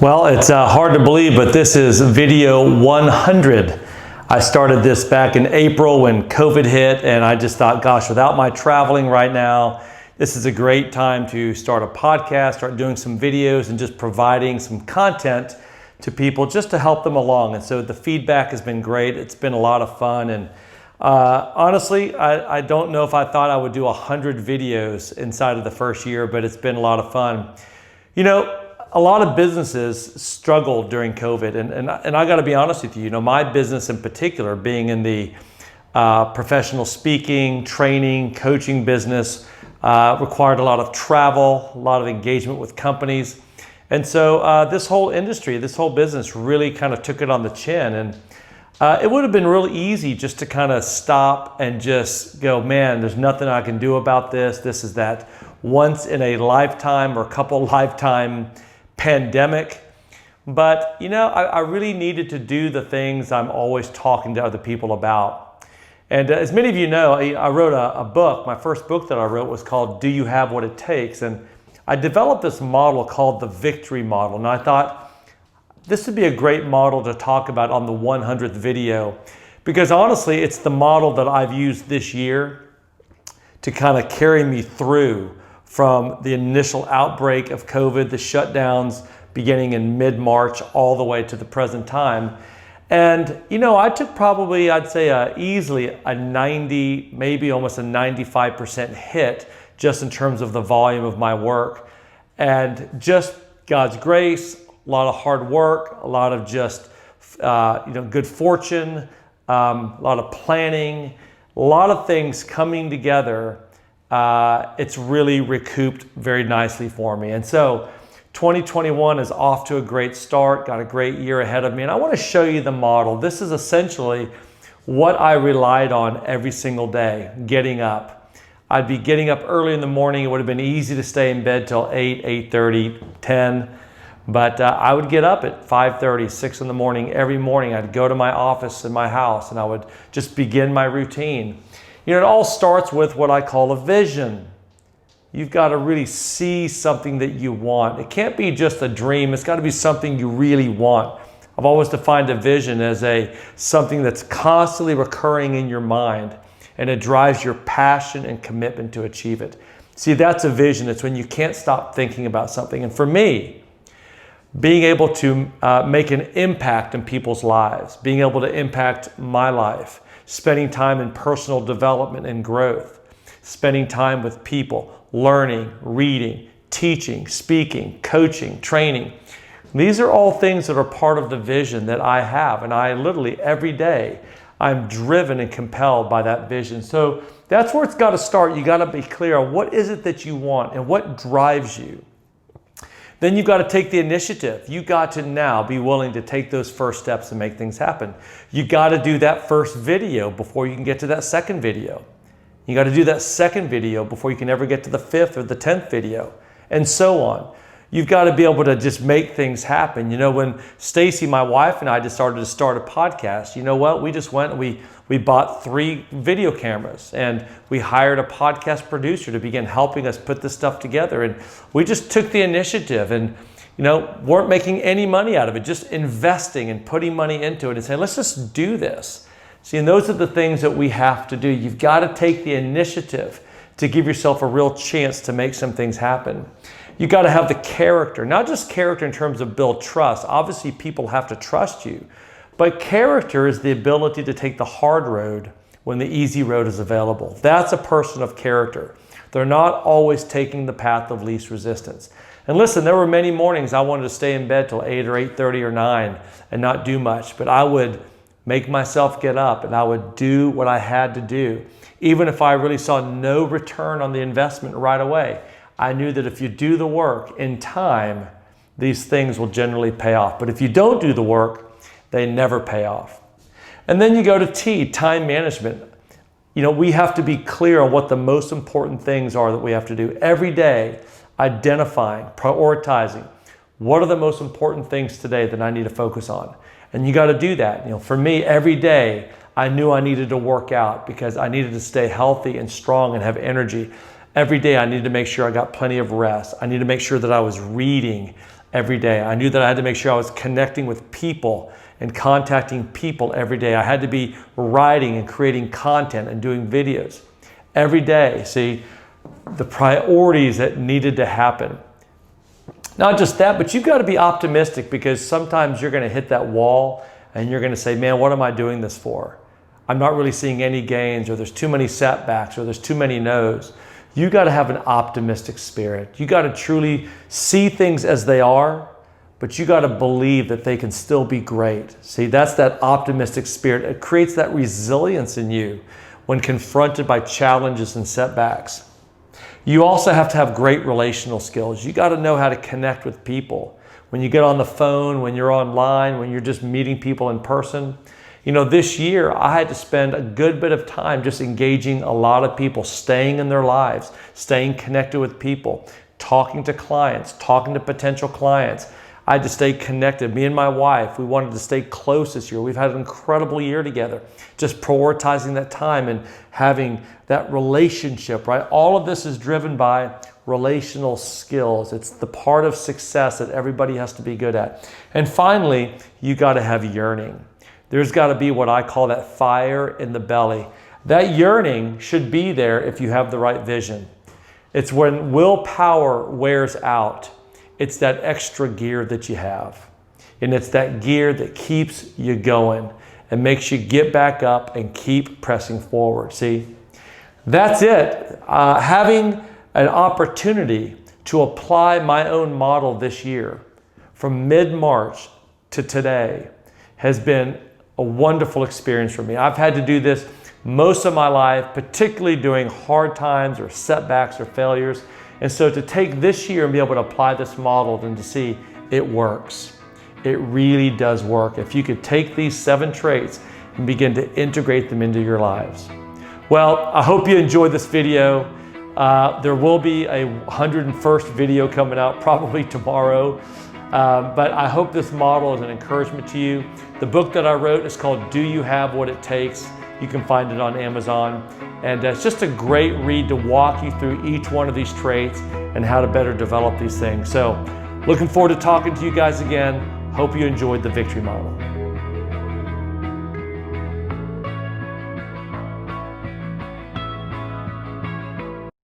Well, it's hard to believe, but this is video 100. I started this back in April when COVID hit, and I just thought, gosh, without my traveling right now, this is a great time to start a podcast, start doing some videos, and just providing some content to people just to help them along. And so the feedback has been great. It's been a lot of fun. And honestly, I don't know if I thought I would do 100 videos inside of the first year, but it's been a lot of fun. You know, a lot of businesses struggled during COVID, and I got to be honest with you. You know, my business in particular, being in the professional speaking, training, coaching business, required a lot of travel, a lot of engagement with companies, and so this whole industry, this whole business, really kind of took it on the chin. And it would have been really easy just to kind of stop and just go, man, there's nothing I can do about this. This is that once in a lifetime or a couple lifetime pandemic. But you know, I really needed to do the things I'm always talking to other people about. And as many of you know, I wrote a book. My first book that I wrote was called Do You Have What It Takes? And I developed this model called the victory model. And I thought this would be a great model to talk about on the 100th video, because honestly, it's the model that I've used this year to kind of carry me through from the initial outbreak of COVID, the shutdowns beginning in mid-March all the way to the present time. And you know, I took probably, I'd say easily a 90, maybe almost a 95% hit just in terms of the volume of my work. And just God's grace, a lot of hard work, a lot of just good fortune, a lot of planning, a lot of things coming together. It's really recouped very nicely for me. And so 2021 is off to a great start, got a great year ahead of me. And I want to show you the model. This is essentially what I relied on every single day, getting up. I'd be getting up early in the morning. It would have been easy to stay in bed till 8, 8:30, 10. But I would get up at 5:30, 6 in the morning every morning. I'd go to my office in my house and I would just begin my routine. You know, it all starts with what I call a vision. You've got to really see something that you want. It can't be just a dream. It's got to be something you really want. I've always defined a vision as something that's constantly recurring in your mind, and it drives your passion and commitment to achieve it. See, that's a vision. It's when you can't stop thinking about something. And for me, being able to make an impact in people's lives, being able to impact my life, spending time in personal development and growth, spending time with people, learning, reading, teaching, speaking, coaching, training. These are all things that are part of the vision that I have. And I literally every day, I'm driven and compelled by that vision. So that's where it's got to start. You got to be clear on what is it that you want and what drives you. Then you've got to take the initiative. You got to now be willing to take those first steps and make things happen. You got to do that first video before you can get to that second video. You got to do that second video before you can ever get to the 5th or the 10th video, and so on. You've got to be able to just make things happen. You know, when Stacy, my wife, and I decided to start a podcast, you know what? We just went and we bought 3 video cameras, and we hired a podcast producer to begin helping us put this stuff together. And we just took the initiative and, you know, weren't making any money out of it, just investing and putting money into it and saying, let's just do this. See, and those are the things that we have to do. You've got to take the initiative to give yourself a real chance to make some things happen. You got to have the character, not just character in terms of build trust. Obviously, people have to trust you, but character is the ability to take the hard road when the easy road is available. That's a person of character. They're not always taking the path of least resistance. And listen, there were many mornings I wanted to stay in bed till 8 or 8:30 or 9 and not do much, but I would make myself get up and I would do what I had to do. Even if I really saw no return on the investment right away, I knew that if you do the work in time, these things will generally pay off. But if you don't do the work, they never pay off. And then you go to T, time management. You know, we have to be clear on what the most important things are that we have to do every day, identifying, prioritizing. What are the most important things today that I need to focus on? And you got to do that. You know, for me, every day, I knew I needed to work out because I needed to stay healthy and strong and have energy. Every day I needed to make sure I got plenty of rest. I needed to make sure that I was reading every day. I knew that I had to make sure I was connecting with people and contacting people every day. I had to be writing and creating content and doing videos every day. See, the priorities that needed to happen. Not just that, but you've got to be optimistic, because sometimes you're going to hit that wall and you're going to say, man, what am I doing this for? I'm not really seeing any gains, or there's too many setbacks, or there's too many no's. You got to have an optimistic spirit. You got to truly see things as they are, but you got to believe that they can still be great. See, that's that optimistic spirit. It creates that resilience in you when confronted by challenges and setbacks. You also have to have great relational skills. You got to know how to connect with people. When you get on the phone, when you're online, when you're just meeting people in person. You know, this year I had to spend a good bit of time just engaging a lot of people, staying in their lives, staying connected with people, talking to clients, talking to potential clients. I had to stay connected. Me and my wife, we wanted to stay close this year. We've had an incredible year together, just prioritizing that time and having that relationship, right? All of this is driven by relational skills. It's the part of success that everybody has to be good at. And finally, you got to have yearning. There's got to be what I call that fire in the belly. That yearning should be there if you have the right vision. It's when willpower wears out. It's that extra gear that you have. And it's that gear that keeps you going and makes you get back up and keep pressing forward. See, that's it. Having an opportunity to apply my own model this year from mid-March to today has been a wonderful experience for me. I've had to do this most of my life, particularly during hard times or setbacks or failures. And so to take this year and be able to apply this model and to see it works. It really does work. If you could take these 7 traits and begin to integrate them into your lives. Well, I hope you enjoyed this video. There will be a 101st video coming out probably tomorrow. But I hope this model is an encouragement to you. The book that I wrote is called Do You Have What It Takes? You can find it on Amazon. And it's just a great read to walk you through each one of these traits and how to better develop these things. So looking forward to talking to you guys again. Hope you enjoyed the Victory Model.